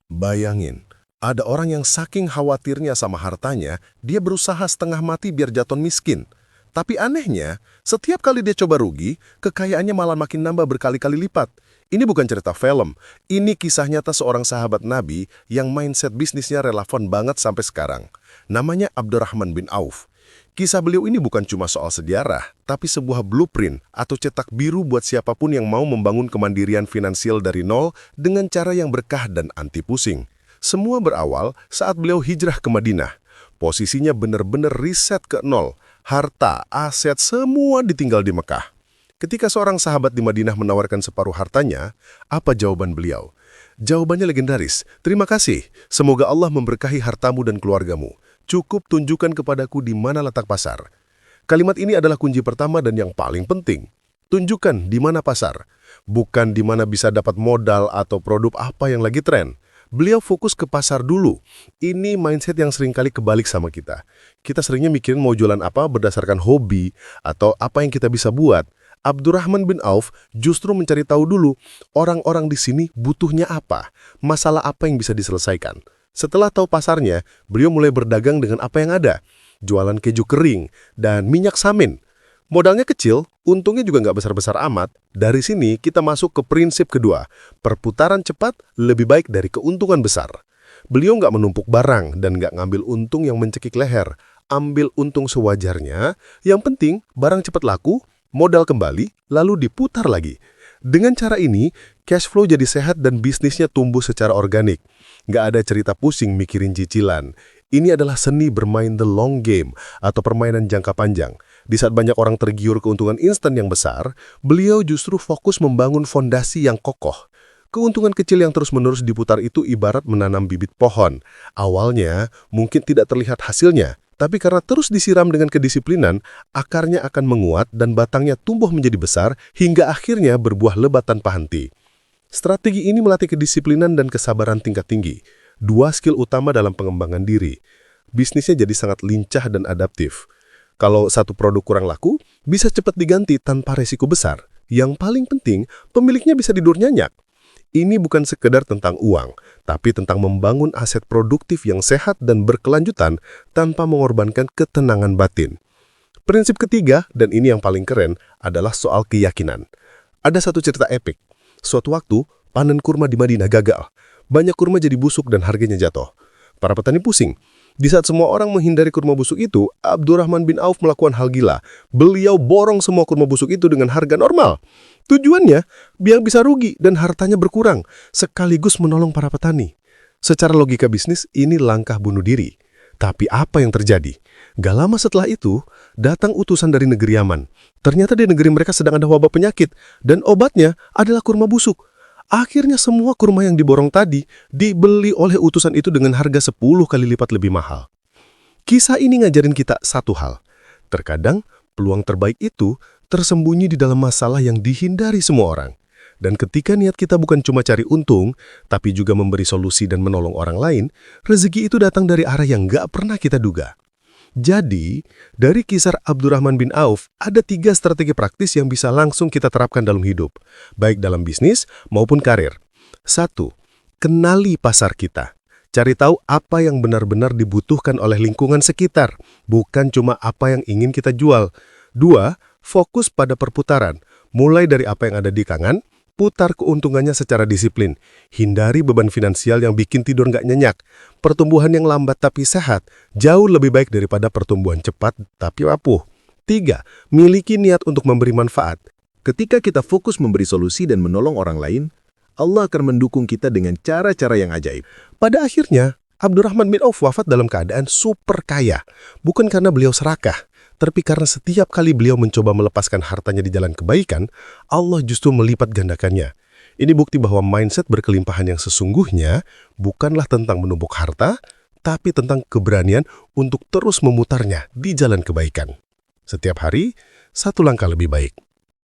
Bayangin, ada orang yang saking khawatirnya sama hartanya, dia berusaha setengah mati biar jatuh miskin. Tapi anehnya, setiap kali dia coba rugi, kekayaannya malah makin nambah berkali-kali lipat. Ini bukan cerita film, ini kisah nyata seorang sahabat Nabi yang mindset bisnisnya relevan banget sampai sekarang. Namanya Abdurrahman bin Auf. Kisah beliau ini bukan cuma soal sejarah, tapi sebuah blueprint atau cetak biru buat siapapun yang mau membangun kemandirian finansial dari nol dengan cara yang berkah dan anti pusing. Semua berawal saat beliau hijrah ke Madinah. Posisinya benar-benar riset ke nol. Harta, aset, semua ditinggal di Mekah. Ketika seorang sahabat di Madinah menawarkan separuh hartanya, apa jawaban beliau? Jawabannya legendaris, "Terima kasih, semoga Allah memberkahi hartamu dan keluargamu. Cukup tunjukkan kepadaku di mana letak pasar." Kalimat ini adalah kunci pertama dan yang paling penting. Tunjukkan di mana pasar, bukan di mana bisa dapat modal atau produk apa yang lagi tren. Beliau fokus ke pasar dulu. Ini mindset yang seringkali kebalik sama kita. Kita seringnya mikirin mau jualan apa berdasarkan hobi atau apa yang kita bisa buat. Abdurrahman bin Auf justru mencari tahu dulu orang-orang di sini butuhnya apa, masalah apa yang bisa diselesaikan. Setelah tahu pasarnya, beliau mulai berdagang dengan apa yang ada. Jualan keju kering dan minyak samin. Modalnya kecil, untungnya juga nggak besar-besar amat. Dari sini kita masuk ke prinsip kedua. Perputaran cepat lebih baik dari keuntungan besar. Beliau nggak menumpuk barang dan nggak ngambil untung yang mencekik leher. Ambil untung sewajarnya, yang penting barang cepat laku, modal kembali, lalu diputar lagi. Dengan cara ini, cash flow jadi sehat dan bisnisnya tumbuh secara organik. Nggak ada cerita pusing mikirin cicilan. Ini adalah seni bermain the long game atau permainan jangka panjang. Di saat banyak orang tergiur keuntungan instan yang besar, beliau justru fokus membangun fondasi yang kokoh. Keuntungan kecil yang terus-menerus diputar itu ibarat menanam bibit pohon. Awalnya mungkin tidak terlihat hasilnya, tapi karena terus disiram dengan kedisiplinan, akarnya akan menguat dan batangnya tumbuh menjadi besar hingga akhirnya berbuah lebat tanpa henti. Strategi ini melatih kedisiplinan dan kesabaran tingkat tinggi. Dua skill utama dalam pengembangan diri. Bisnisnya jadi sangat lincah dan adaptif. Kalau satu produk kurang laku, bisa cepat diganti tanpa resiko besar. Yang paling penting, pemiliknya bisa tidur nyenyak. Ini bukan sekedar tentang uang, tapi tentang membangun aset produktif yang sehat dan berkelanjutan tanpa mengorbankan ketenangan batin. Prinsip ketiga, dan ini yang paling keren, adalah soal keyakinan. Ada satu cerita epik. Suatu waktu, panen kurma di Madinah gagal. Banyak kurma jadi busuk dan harganya jatuh. Para petani pusing. Di saat semua orang menghindari kurma busuk itu, Abdurrahman bin Auf melakukan hal gila. Beliau borong semua kurma busuk itu dengan harga normal. Tujuannya, biar bisa rugi dan hartanya berkurang, sekaligus menolong para petani. Secara logika bisnis, ini langkah bunuh diri. Tapi apa yang terjadi? Gak lama setelah itu, datang utusan dari negeri Yaman. Ternyata di negeri mereka sedang ada wabah penyakit, dan obatnya adalah kurma busuk. Akhirnya semua kurma yang diborong tadi dibeli oleh utusan itu dengan harga 10 kali lipat lebih mahal. Kisah ini ngajarin kita satu hal. Terkadang peluang terbaik itu tersembunyi di dalam masalah yang dihindari semua orang. Dan ketika niat kita bukan cuma cari untung, tapi juga memberi solusi dan menolong orang lain, rezeki itu datang dari arah yang nggak pernah kita duga. Jadi, dari kisah Abdurrahman bin Auf, ada 3 strategi praktis yang bisa langsung kita terapkan dalam hidup, baik dalam bisnis maupun karir. 1. Kenali pasar kita. Cari tahu apa yang benar-benar dibutuhkan oleh lingkungan sekitar, bukan cuma apa yang ingin kita jual. 2. Fokus pada perputaran, mulai dari apa yang ada di tangan, putar keuntungannya secara disiplin. Hindari beban finansial yang bikin tidur nggak nyenyak. Pertumbuhan yang lambat tapi sehat, jauh lebih baik daripada pertumbuhan cepat tapi rapuh. 3. Miliki niat untuk memberi manfaat. Ketika kita fokus memberi solusi dan menolong orang lain, Allah akan mendukung kita dengan cara-cara yang ajaib. Pada akhirnya, Abdurrahman bin Auf wafat dalam keadaan super kaya. Bukan karena beliau serakah, tapi karena setiap kali beliau mencoba melepaskan hartanya di jalan kebaikan, Allah justru melipat gandakannya. Ini bukti bahwa mindset berkelimpahan yang sesungguhnya bukanlah tentang menumpuk harta, tapi tentang keberanian untuk terus memutarnya di jalan kebaikan. Setiap hari, satu langkah lebih baik.